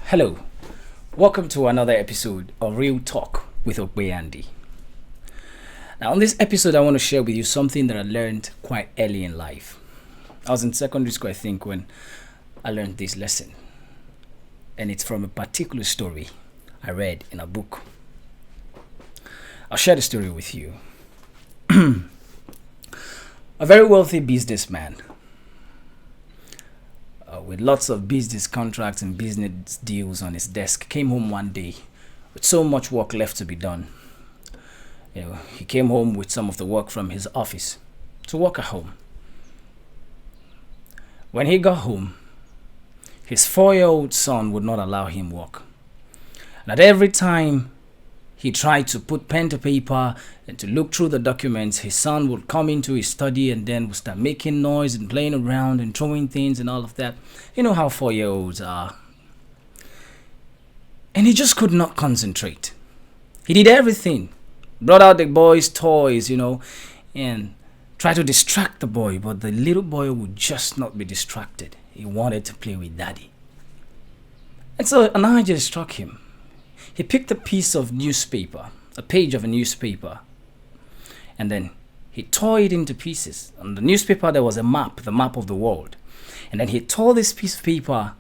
Hello, welcome to another episode of Real Talk with Okwe Andy. Now, on this episode, I want to share with you something that I learned quite early in life. I was in secondary school, I think, when I learned this lesson. And it's from a particular story I read in a book. I'll share the story with you. A very wealthy businessman with lots of business contracts and business deals on his desk came home one day with so much work left to be done. He came home with some of the work from his office to work at home. When he got home, his 4-year-old son would not allow him work. And at every time he tried to put pen to paper and to look through the documents, his son would come into his study and then would start making noise and playing around and throwing things and all of that. You know how 4-year-olds are. And he just could not concentrate. He did everything. Brought out the boy's toys, and tried to distract the boy, but the little boy would just not be distracted. He wanted to play with daddy. And so an idea struck him. He picked a piece of newspaper, a page of a newspaper, and then he tore it into pieces. On the newspaper, there was a map, the map of the world. And then he tore this piece of paper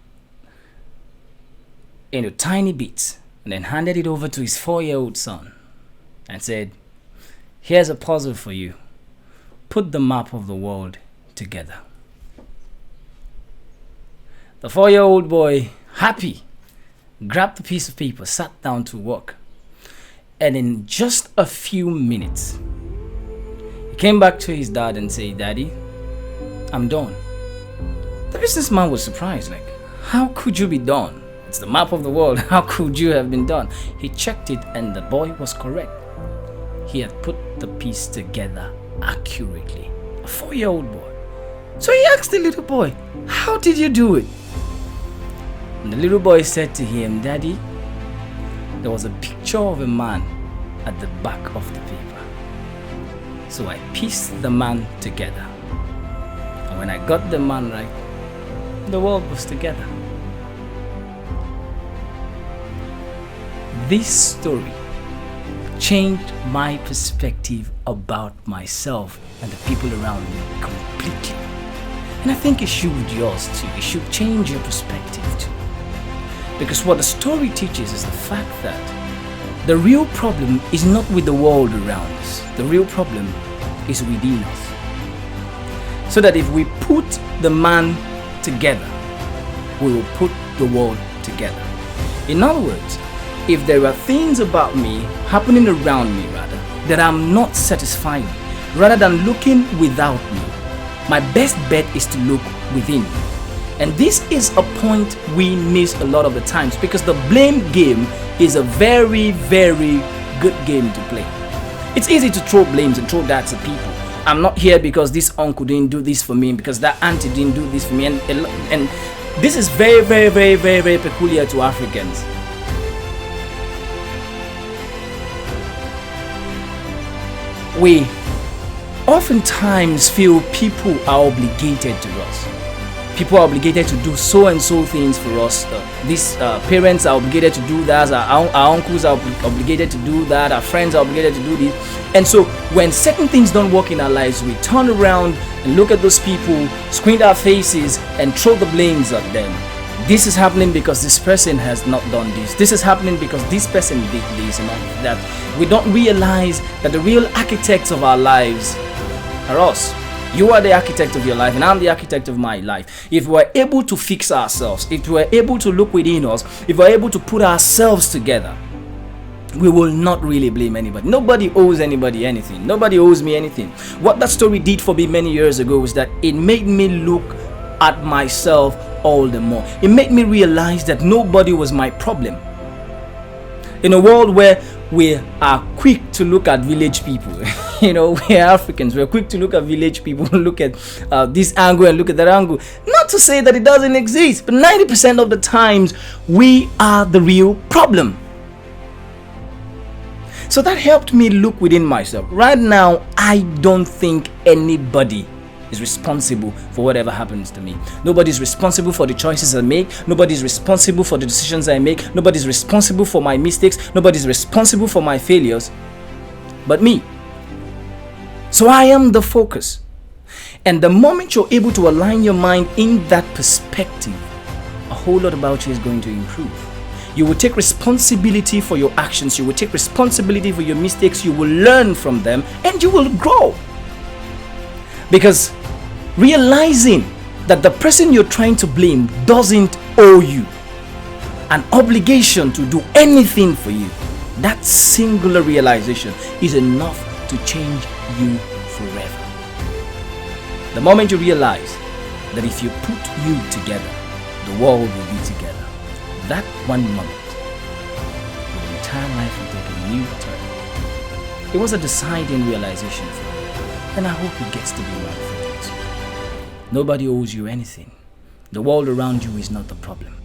into tiny bits and then handed it over to his 4-year-old son and said, "Here's a puzzle for you. Put the map of the world together." The 4-year-old boy, happy, grabbed the piece of paper, sat down to work. And in just a few minutes, he came back to his dad and said, "Daddy, I'm done." The businessman was surprised, like, "How could you be done? It's the map of the world. How could you have been done?" He checked it and the boy was correct. He had put the piece together accurately. A 4-year-old boy. So he asked the little boy, "How did you do it?" And the little boy said to him, "Daddy, there was a picture of a man at the back of the paper. So I pieced the man together. And when I got the man right, the world was together." This story changed my perspective about myself and the people around me completely. And I think it should yours too. It should change your perspective too. Because what the story teaches is the fact that the real problem is not with the world around us. The real problem is within us. So that if we put the man together, we will put the world together. In other words, if there are things about me happening around me that I'm not satisfied with, rather than looking without me, my best bet is to look within. And this is a point we miss a lot of the times because the blame game is a very, very good game to play. It's easy to throw blames and throw that to people. I'm not here because this uncle didn't do this for me, because that auntie didn't do this for me. And this is very, very, very, very, very peculiar to Africans. We oftentimes feel people are obligated to us. People are obligated to do so and so things for us. These parents are obligated to do that. Our uncles are obligated to do that. Our friends are obligated to do this. And so when certain things don't work in our lives, we turn around and look at those people, squint our faces, and throw the blames at them. This is happening because this person has not done this. This is happening because this person did this and all of that. We don't realize that the real architects of our lives are us. You are the architect of your life and I'm the architect of my life. If we're able to fix ourselves, if we're able to look within us, if we're able to put ourselves together, we will not really blame anybody. Nobody owes anybody anything. Nobody owes me anything. What that story did for me many years ago was that it made me look at myself all the more. It made me realize that nobody was my problem. In a world where we are quick to look at village people, we're Africans, we're quick to look at village people, look at this angle and look at that angle. Not to say that it doesn't exist, but 90% of the times we are the real problem. So that helped me look within myself. Right now, I don't think anybody is responsible for whatever happens to me. Nobody's responsible for the choices I make. Nobody's responsible for the decisions I make. Nobody's responsible for my mistakes. Nobody's responsible for my failures but me. So I am the focus. And the moment you're able to align your mind in that perspective, a whole lot about you is going to improve. You will take responsibility for your actions. You will take responsibility for your mistakes. You will learn from them and you will grow. Because realizing that the person you're trying to blame doesn't owe you an obligation to do anything for you, that singular realization is enough to change you forever. The moment you realize that if you put you together, the world will be together, that one moment, your entire life will take a new turn. It was a deciding realization for me, and I hope it gets to be one for you too. Nobody owes you anything. The world around you is not the problem.